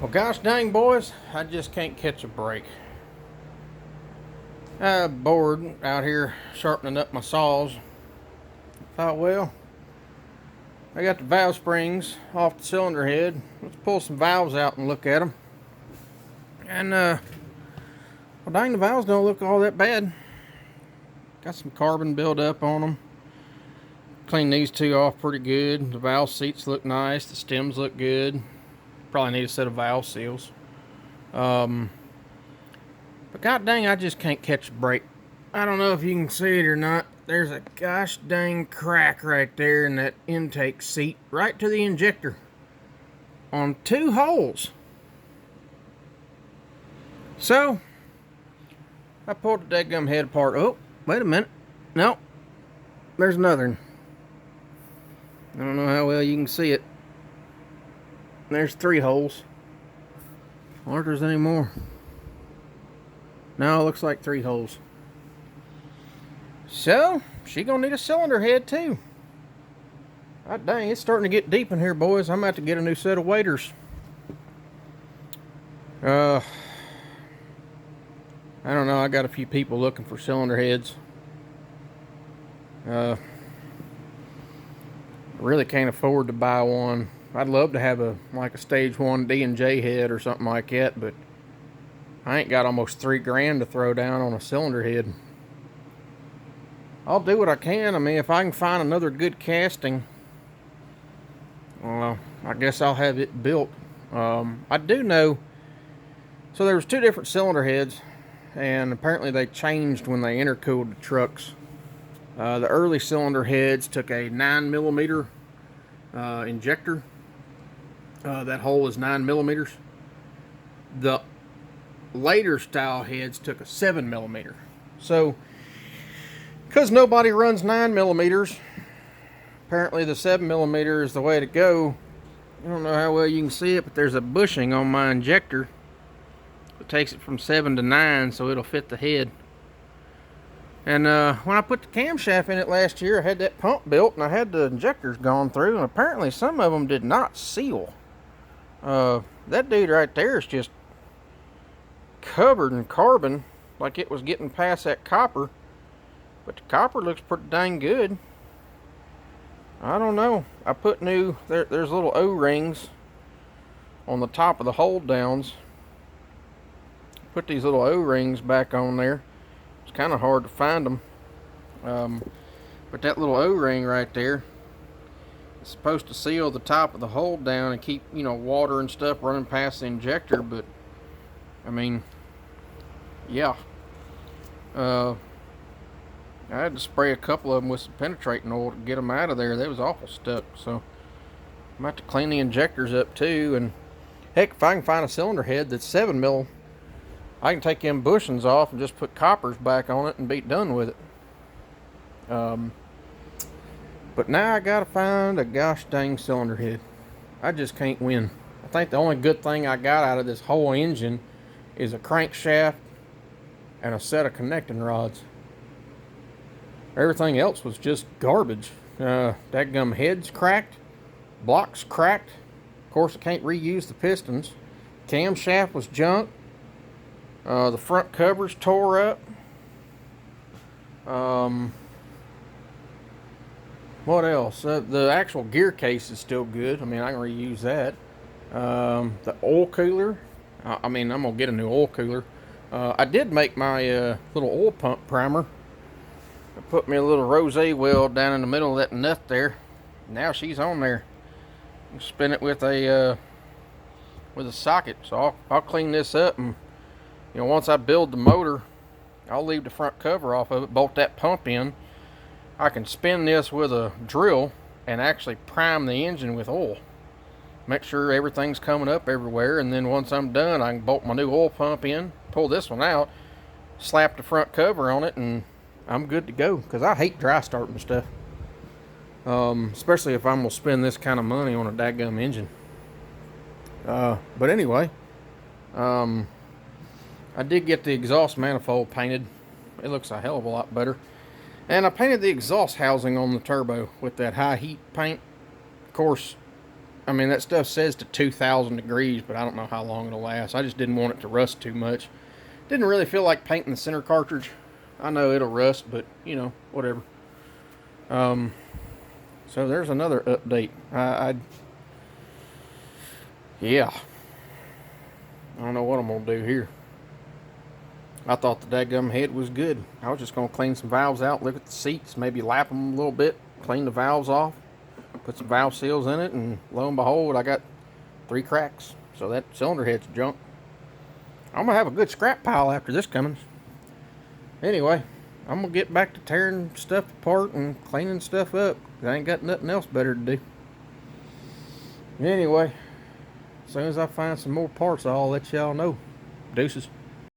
Well, gosh dang, boys, I just can't catch a break. I'm bored out here sharpening up my saws. Thought, well, I got the valve springs off the cylinder head. Let's pull some valves out and look at them. And, well, dang, the valves don't look all that bad. Got some carbon buildup on them. Clean these two off pretty good. The valve seats look nice. The stems look good. Probably need a set of valve seals. But god dang, I just can't catch a break. I don't know if you can see it or not. There's a gosh dang crack right there in that intake seat, right to the injector, on two holes. So, I pulled the dadgum head apart. Oh, wait a minute. No, there's another one. I don't know how well you can see it. There's three holes. I wonder if there's any more. No, it looks like three holes. So, she gonna need a cylinder head too. God dang, it's starting to get deep in here, boys. I'm about to get a new set of waders. I don't know. I got a few people looking for cylinder heads. I really can't afford to buy one. I'd love to have a stage 1 D&J head or something like that, but I ain't got almost $3 grand to throw down on a cylinder head. I'll do what I can. I mean, if I can find another good casting, well, I guess I'll have it built. I do know, so there was two different cylinder heads, and apparently they changed when they intercooled the trucks. The early cylinder heads took a 9mm injector. That hole is 9mm. The later style heads took a 7mm. So, because nobody runs 9mm, apparently the 7mm is the way to go. I don't know how well you can see it, but there's a bushing on my injector that takes it from 7 to 9, so it'll fit the head. And when I put the camshaft in it last year, I had that pump built and I had the injectors gone through, and apparently some of them did not seal. That dude right there is just covered in carbon, like it was getting past that copper, but the copper looks pretty dang good. I don't know. I put new, there's little O-rings on the top of the hold downs. Put these little O-rings back on there. It's kind of hard to find them, but that little O-ring right there, it's supposed to seal the top of the hold down and keep, water and stuff running past the injector. But I mean, yeah, I had to spray a couple of them with some penetrating oil to get them out of there. They was awful stuck. So I'm about to clean the injectors up too. And heck, if I can find a cylinder head that's 7mm, I can take them bushings off and just put coppers back on it and be done with it. But now I gotta find a gosh dang cylinder head. I just can't win. I think the only good thing I got out of this whole engine is a crankshaft and a set of connecting rods. Everything else was just garbage. Dadgum heads cracked, blocks cracked. Of course, I can't reuse the pistons. Camshaft was junk. The front covers tore up. What else? The actual gear case is still good. I mean, I can reuse that. The oil cooler. I'm gonna get a new oil cooler. I did make my little oil pump primer. I put me a little rose weld down in the middle of that nut there. Now she's on there. You spin it with a socket. So I'll clean this up, and once I build the motor, I'll leave the front cover off of it, bolt that pump in. I can spin this with a drill and actually prime the engine with oil. Make sure everything's coming up everywhere, and then once I'm done, I can bolt my new oil pump in, pull this one out, slap the front cover on it, and I'm good to go. Because I hate dry starting stuff. Especially if I'm going to spend this kind of money on a dadgum engine. But anyway, I did get the exhaust manifold painted. It looks a hell of a lot better. And I painted the exhaust housing on the turbo with that high heat paint. Of course, I mean, that stuff says to 2,000 degrees, but I don't know how long it'll last. I just didn't want it to rust too much. Didn't really feel like painting the center cartridge. I know it'll rust, but, you know, whatever. So there's another update. Yeah. I don't know what I'm going to do here. I thought the dadgum head was good. I was just going to clean some valves out, look at the seats, maybe lap them a little bit, clean the valves off, put some valve seals in it, and lo and behold, I got 3 cracks. So that cylinder head's junk. I'm going to have a good scrap pile after this Cummins. Anyway, I'm going to get back to tearing stuff apart and cleaning stuff up. I ain't got nothing else better to do. Anyway, as soon as I find some more parts, I'll let y'all know. Deuces.